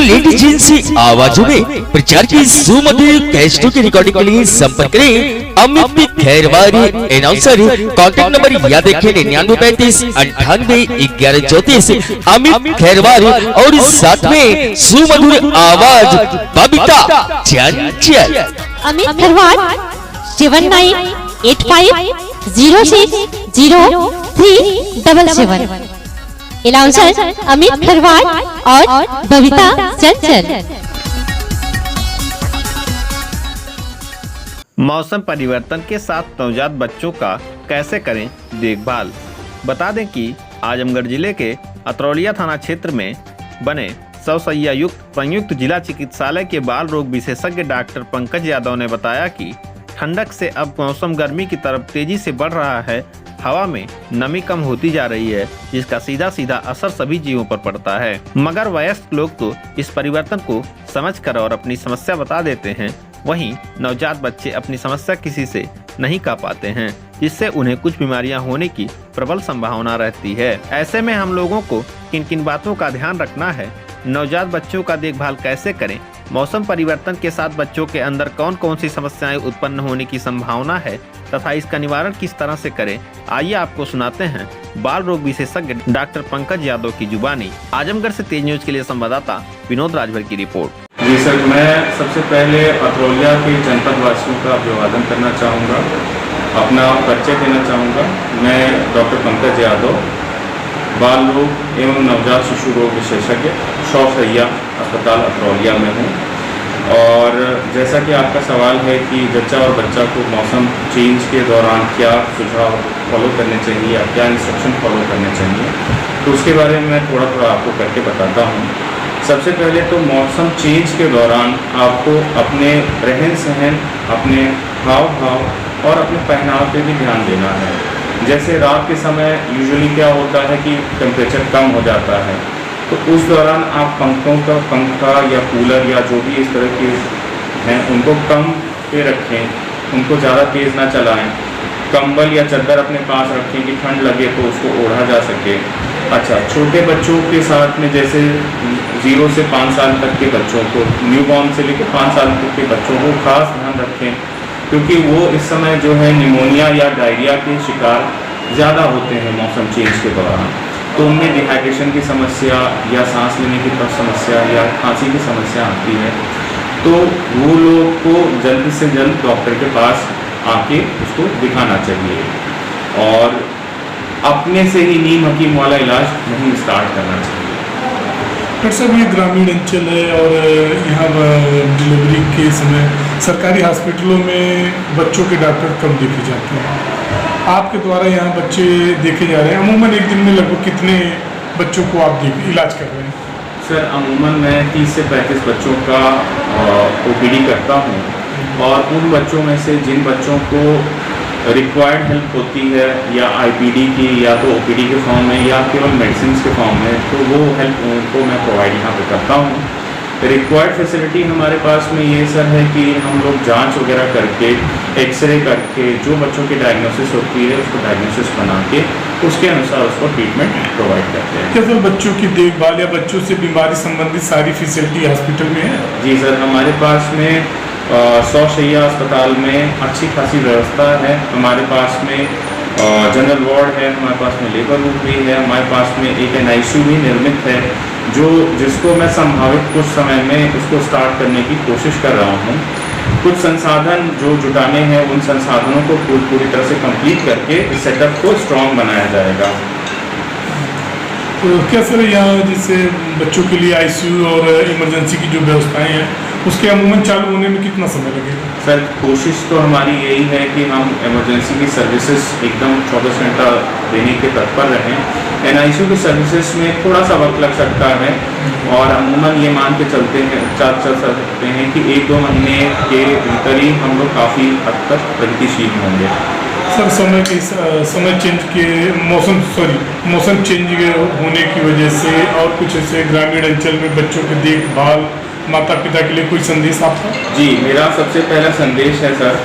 Lady agency आवाजों में प्रचार की सुमधुर कैसेटों की रिकॉर्डिंग के लिए संपर्क करें अमित खैरवारी अनाउंसर। कॉन्टैक्ट नंबर याद रखें 9935981134। अमित खैरवारी और साथ में सुमधुर आवाज बबीता चंचल। अमित खैरवार 7985060377। अनाउंसर अमित खैरवार और बबीता चंचल। मौसम परिवर्तन के साथ नवजात बच्चों का कैसे करें देखभाल। बता दें कि आजमगढ़ जिले के अतरौलिया थाना क्षेत्र में बने 100 शैय्या युक्त संयुक्त जिला चिकित्सालय के बाल रोग विशेषज्ञ डॉक्टर पंकज यादव ने बताया कि ठंडक से अब मौसम गर्मी की तरफ तेजी से बढ़ रहा है। हवा में नमी कम होती जा रही है, जिसका सीधा सीधा असर सभी जीवों पर पड़ता है। मगर वयस्क लोग तो इस परिवर्तन को समझकर और अपनी समस्या बता देते हैं, वहीं नवजात बच्चे अपनी समस्या किसी से नहीं कह पाते हैं, जिससे उन्हें कुछ बीमारियां होने की प्रबल संभावना रहती है। ऐसे में हम लोगों को किन किन बातों का ध्यान रखना है, नवजात बच्चों का देखभाल कैसे करें, मौसम परिवर्तन के साथ बच्चों के अंदर कौन कौन सी समस्याएं उत्पन्न होने की संभावना है तथा इसका निवारण किस तरह से करें, आइए आपको सुनाते हैं बाल रोग विशेषज्ञ डॉक्टर पंकज यादव की जुबानी। आजमगढ़ से तेज न्यूज के लिए संवाददाता विनोद राजभर की रिपोर्ट। जी सर, मैं सबसे पहले अतरौलिया के जनपद वासियों का अभिवादन करना चाहूँगा, अपना परिचय देना चाहूँगा। मैं डॉक्टर पंकज यादव, बाल रोग एवं नवजात शिशु रोग विशेषज्ञ 100 शैय्या अस्पताल अतरौलिया में हूँ। और जैसा कि आपका सवाल है कि जच्चा और बच्चा को मौसम चेंज के दौरान क्या सुझाव फॉलो करने चाहिए या क्या इंस्ट्रक्शन फॉलो करने चाहिए, तो उसके बारे में मैं थोड़ा आपको करके बताता हूँ। सबसे पहले तो मौसम चेंज के दौरान आपको अपने रहन सहन, अपने हाव भाव और अपने पहनाव पे भी ध्यान देना है। जैसे रात के समय यूजुअली क्या होता है कि टेम्परेचर कम हो जाता है, तो उस दौरान आप पंखा या कूलर या जो भी इस तरह के हैं उनको कम पे रखें, उनको ज़्यादा तेज़ ना चलाएं। कंबल या चादर अपने पास रखें कि ठंड लगे तो उसको ओढ़ा जा सके। अच्छा, छोटे बच्चों के साथ में जैसे 0 से 5 साल तक के बच्चों को, न्यूबॉर्न से लेकर 5 साल तक के बच्चों को खास ध्यान रखें, क्योंकि वो इस समय जो है निमोनिया या डायरिया के शिकार ज़्यादा होते हैं मौसम चेंज के दौरान। तो उनमें डिहाइड्रेशन की समस्या या सांस लेने की समस्या या खांसी की समस्या आती है, तो वो लोग को जल्द से जल्द डॉक्टर के पास आके उसको दिखाना चाहिए और अपने से ही नीम हकीम वाला इलाज नहीं स्टार्ट करना चाहिए। डॉक्टर साहब, ये ग्रामीण अंचल है और यहाँ डिलीवरी के समय सरकारी हॉस्पिटलों में बच्चों के डॉक्टर कम देखे जाते हैं, आपके द्वारा यहाँ बच्चे देखे जा रहे हैं। अमूमन एक दिन में लगभग कितने बच्चों को आप इलाज कर रहे हैं? सर, अमूमन मैं 30 से 35 बच्चों का OPD करता हूँ, और उन बच्चों में से जिन बच्चों को रिक्वायर्ड हेल्प होती है या IPD की या तो OPD के फॉर्म में या केवल मेडिसिन के फॉर्म में, तो वो हेल्प उनको मैं प्रोवाइड यहाँ पे करता हूँ। रिक्वायर्ड फैसिलिटी हमारे पास में ये सर है कि हम लोग जांच वगैरह करके, एक्सरे करके, जो बच्चों की डायग्नोसिस होती है उसको डायग्नोसिस बना के उसके अनुसार उसको ट्रीटमेंट प्रोवाइड करते हैं। क्या सर बच्चों की देखभाल या बच्चों से बीमारी संबंधित सारी फैसिलिटी हॉस्पिटल में है? जी सर, हमारे पास में 100 शैय्या अस्पताल में अच्छी खासी व्यवस्था है। हमारे पास में जनरल वार्ड है, हमारे पास में लेबर रूम भी है, हमारे पास में एक NICU भी निर्मित है, जिसको मैं संभावित कुछ समय में उसको स्टार्ट करने की कोशिश कर रहा हूँ। कुछ संसाधन जो जुटाने हैं, उन संसाधनों को पूरी तरह से कंप्लीट करके इस सेटअप को स्ट्रॉन्ग बनाया जाएगा। तो क्या सर यहाँ जैसे बच्चों के लिए ICU और इमरजेंसी की जो व्यवस्थाएं हैं उसके अमूमन चालू होने में कितना समय लगेगा? सर, कोशिश तो हमारी यही है कि हम इमरजेंसी की सर्विसेज एकदम 24 घंटा देने के तत्पर रहें। NICU की सर्विसेज में थोड़ा सा वक्त लग सकता है, और अमूमन ये मान के चल सकते हैं कि 1-2 महीने के भीतर ही हम लोग काफ़ी हद तक प्रगतिशील होंगे। सर, समय चेंज के मौसम चेंज होने की वजह से और कुछ ऐसे ग्रामीण अंचल में बच्चों की देखभाल माता पिता के लिए कोई संदेश आपका? जी, मेरा सबसे पहला संदेश है सर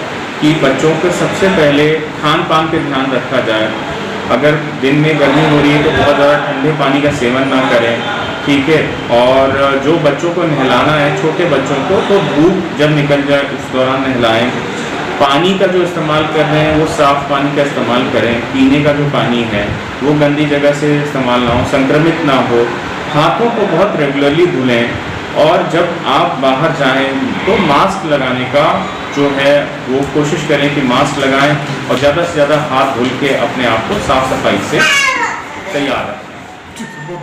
कि बच्चों को सबसे पहले खान पान पे ध्यान रखा जाए। अगर दिन में गर्मी हो रही है तो बहुत ज़्यादा ठंडे पानी का सेवन ना करें, ठीक है। और जो बच्चों को नहलाना है, छोटे बच्चों को, तो धूप जब निकल जाए उस दौरान नहलाएं। पानी का जो इस्तेमाल कर रहे हैं वो साफ़ पानी का इस्तेमाल करें। पीने का जो पानी है वो गंदी जगह से इस्तेमाल ना हो, संक्रमित ना हो। हाथों को बहुत रेगुलरली धुलें और जब आप बाहर जाएं तो मास्क लगाने का जो है वो कोशिश करें कि मास्क लगाएं और ज़्यादा से ज़्यादा हाथ धुल के अपने आप को साफ सफाई से तैयार रखें।